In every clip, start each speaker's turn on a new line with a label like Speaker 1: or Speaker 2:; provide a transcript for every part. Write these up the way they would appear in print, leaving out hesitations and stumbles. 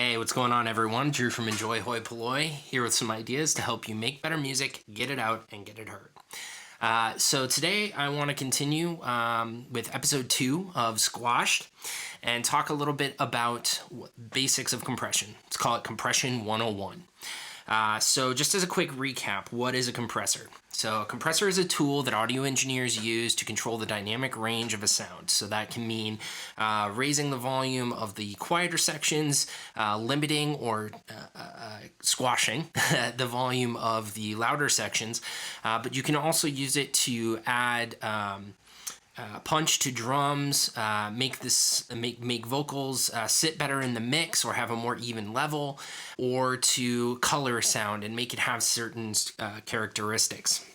Speaker 1: Hey, what's going on, everyone? Drew from Enjoy Hoi Polloi here with some ideas to help you make better music, get it out, and get it heard. So today I want to continue with episode 2 of Squashed and talk a little bit about basics of compression. Let's call it Compression 101. So just as a quick recap, what is a compressor? So a compressor is a tool that audio engineers use to control the dynamic range of a sound. So that can mean raising the volume of the quieter sections, limiting or squashing the volume of the louder sections, but you can also use it to add punch to drums, make vocals sit better in the mix or have a more even level, or to color sound and make it have certain characteristics.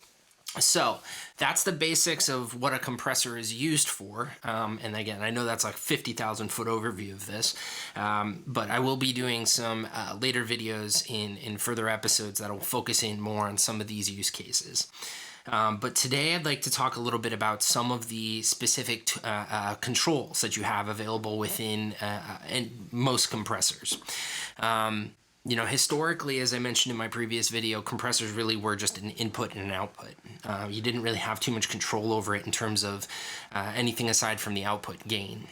Speaker 1: So that's the basics of what a compressor is used for. And again, I know that's like 50,000 foot overview of this, but I will be doing some later videos in further episodes that will focus in more on some of these use cases. But today I'd like to talk a little bit about some of the specific controls that you have available within most compressors. Historically, as I mentioned in my previous video, compressors really were just an input and an output. You didn't really have too much control over it in terms of anything aside from the output gain.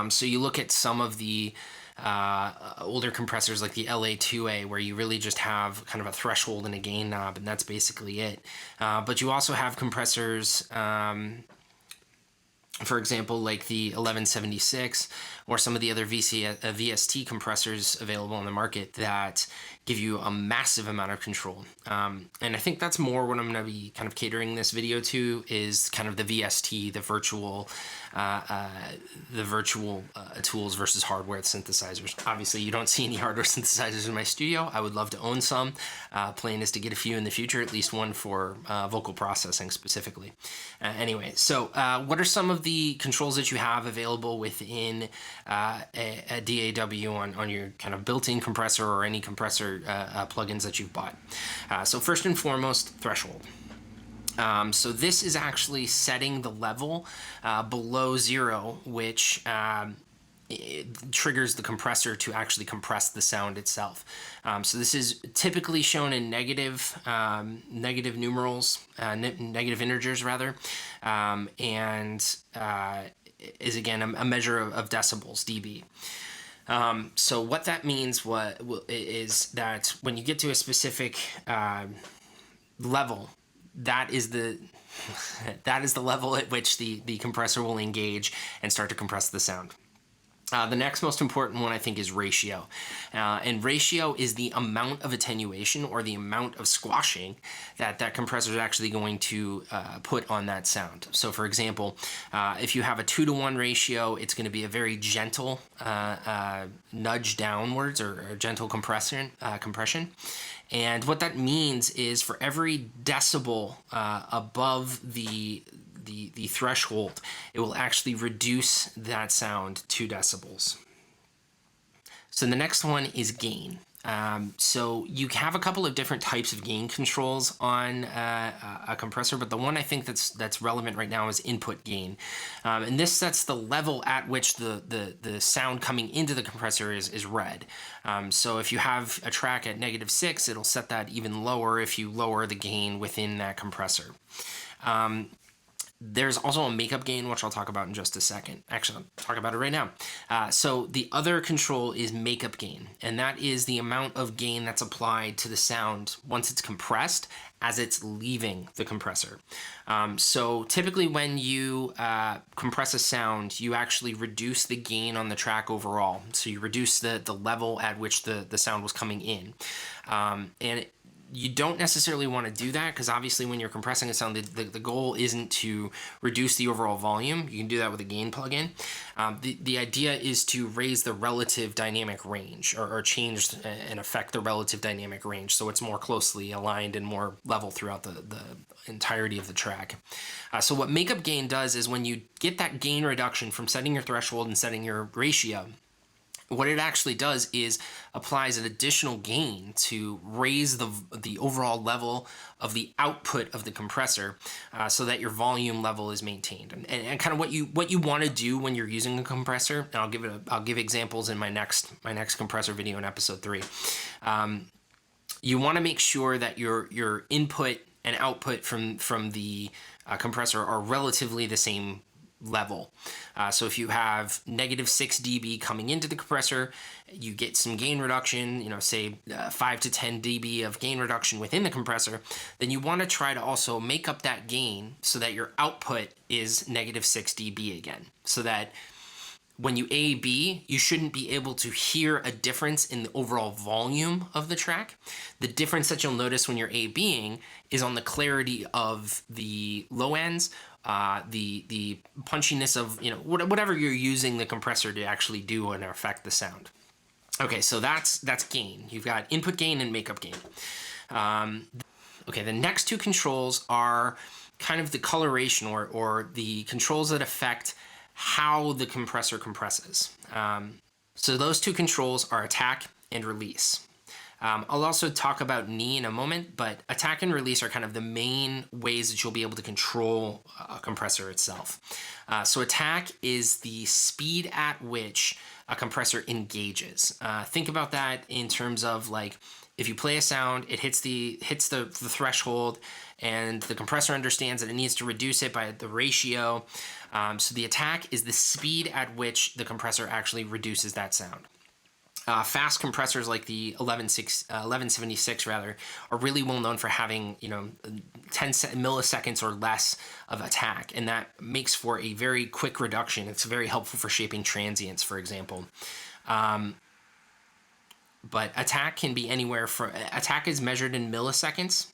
Speaker 1: So you look at some of the older compressors like the LA2A, where you really just have kind of a threshold and a gain knob, and that's basically it. But you also have compressors, for example, like the 1176 or some of the other VST compressors available on the market that give you a massive amount of control. And I think that's more what I'm going to be kind of catering this video to, is kind of the VST, the virtual tools versus hardware synthesizers. Obviously, you don't see any hardware synthesizers in my studio. I would love to own some. Plan is to get a few in the future, at least one for vocal processing specifically. Anyway, so what are some of the controls that you have available within a DAW on your kind of built-in compressor or any compressor plugins that you've bought? So first and foremost, threshold. So this is actually setting the level below 0, which it triggers the compressor to actually compress the sound itself. So this is typically shown in negative numerals, negative integers rather, and is again a measure of decibels, dB. So what that means is that when you get to a specific level, that is the level at which the compressor will engage and start to compress the sound. The next most important one, I think, is ratio. And ratio is the amount of attenuation or the amount of squashing that compressor is actually going to put on that sound. So for example, if you have a 2-to-1 ratio, it's going to be a very gentle nudge downwards or gentle compression. And what that means is for every decibel above the threshold, it will actually reduce that sound 2 decibels. So the next one is gain. So you have a couple of different types of gain controls on a compressor, but the one I think that's relevant right now is input gain. And this sets the level at which the sound coming into the compressor is read. So if you have a track at -6, it'll set that even lower if you lower the gain within that compressor. There's also a makeup gain, which I'll talk about in just a second. Actually, I'll talk about it right now. So the other control is makeup gain, and that is the amount of gain that's applied to the sound once it's compressed as it's leaving the compressor. So typically when you compress a sound, you actually reduce the gain on the track overall. So you reduce the level at which the sound was coming in. You don't necessarily want to do that, because obviously when you're compressing a sound, the goal isn't to reduce the overall volume. You can do that with a gain plugin. The idea is to raise the relative dynamic range, or change and affect the relative dynamic range, so it's more closely aligned and more level throughout the entirety of the track. So what makeup gain does is when you get that gain reduction from setting your threshold and setting your ratio, What it actually does is applies an additional gain to raise the overall level of the output of the compressor, so that your volume level is maintained. And kind of what you want to do when you're using a compressor. And I'll give examples in my next compressor video in episode 3. You want to make sure that your input and output from the compressor are relatively the same level. So if you have -6 dB coming into the compressor, you get some gain reduction, say 5 to 10 dB of gain reduction within the compressor, then you want to try to also make up that gain so that your output is -6 dB again. So that when you A/B, you shouldn't be able to hear a difference in the overall volume of the track. The difference that you'll notice when you're A/Bing is on the clarity of the low ends, the punchiness of whatever you're using the compressor to actually do and affect the sound. Okay, so that's gain. You've got input gain and makeup gain. Okay, the next two controls are kind of the coloration or the controls that affect how the compressor compresses. So those two controls are attack and release. I'll also talk about knee in a moment, but attack and release are kind of the main ways that you'll be able to control a compressor itself. So attack is the speed at which a compressor engages. Think about that in terms of like, if you play a sound, it hits the threshold, and the compressor understands that it needs to reduce it by the ratio. So the attack is the speed at which the compressor actually reduces that sound. Fast compressors like the 1176 are really well known for having 10 milliseconds or less of attack, and that makes for a very quick reduction. It's very helpful for shaping transients, for example. But attack can be anywhere from, attack is measured in milliseconds,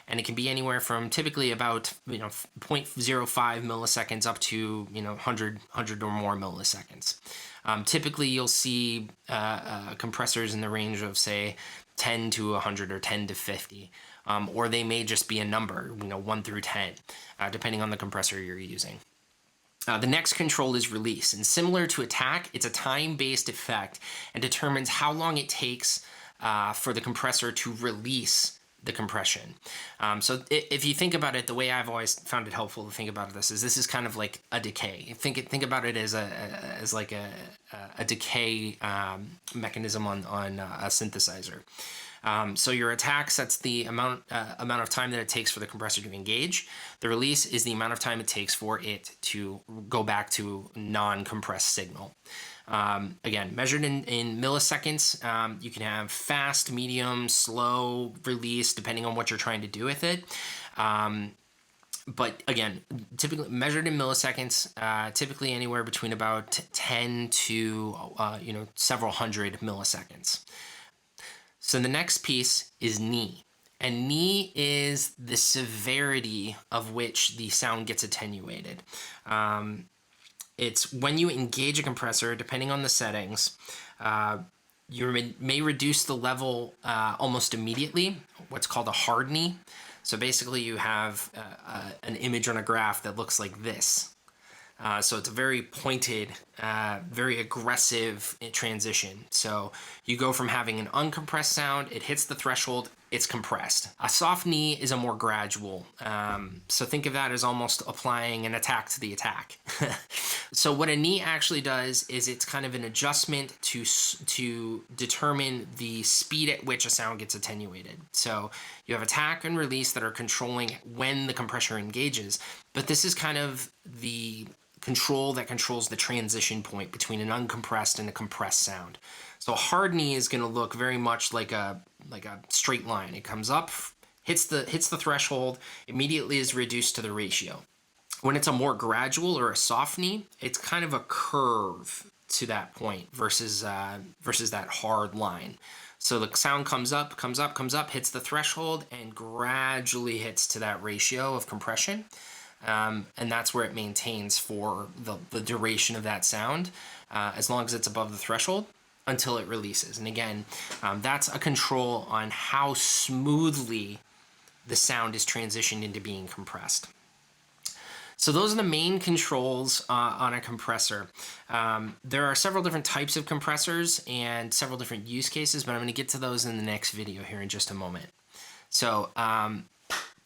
Speaker 1: and it can be anywhere from typically about 0.05 milliseconds up to 100 or more milliseconds. Typically you'll see compressors in the range of say 10 to 100 or 10 to 50, or they may just be a number, 1 through 10, depending on the compressor you're using. The next control is release, and similar to attack, it's a time-based effect and determines how long it takes for the compressor to release the compression. So if you think about it, the way I've always found it helpful to think about this is kind of like a decay. Think about it as a decay mechanism on a synthesizer. So your attack sets the amount of time that it takes for the compressor to engage. The release is the amount of time it takes for it to go back to non-compressed signal. Again, measured in milliseconds. You can have fast, medium, slow release, depending on what you're trying to do with it. But again, typically measured in milliseconds, typically anywhere between about 10 to several hundred milliseconds. So the next piece is knee. And knee is the severity of which the sound gets attenuated. It's when you engage a compressor, depending on the settings, you may reduce the level almost immediately, what's called a hard knee. So basically you have an image on a graph that looks like this. So it's a very pointed, very aggressive transition. So you go from having an uncompressed sound, it hits the threshold, it's compressed. A soft knee is a more gradual. So think of that as almost applying an attack to the attack. So what a knee actually does is it's kind of an adjustment to determine the speed at which a sound gets attenuated. So you have attack and release that are controlling when the compressor engages, but this is kind of the control that controls the transition point between an uncompressed and a compressed sound. So a hard knee is going to look very much like a straight line. It comes up, hits the threshold, immediately is reduced to the ratio. When it's a more gradual or a soft knee, it's kind of a curve to that point versus that hard line. So the sound comes up, hits the threshold, and gradually hits to that ratio of compression. And that's where it maintains for the duration of that sound, as long as it's above the threshold, until it releases. And again, that's a control on how smoothly the sound is transitioned into being compressed. So those are the main controls on a compressor. There are several different types of compressors and several different use cases, but I'm going to get to those in the next video here in just a moment. So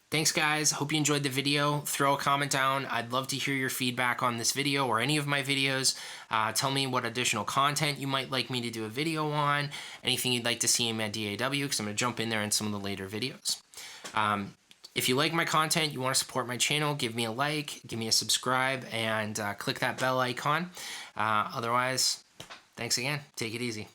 Speaker 1: thanks guys, hope you enjoyed the video. Throw a comment down. I'd love to hear your feedback on this video or any of my videos. Tell me what additional content you might like me to do a video on, anything you'd like to see in my DAW, because I'm going to jump in there in some of the later videos. If you like my content, you want to support my channel, give me a like, give me a subscribe, and click that bell icon. Otherwise, thanks again. Take it easy.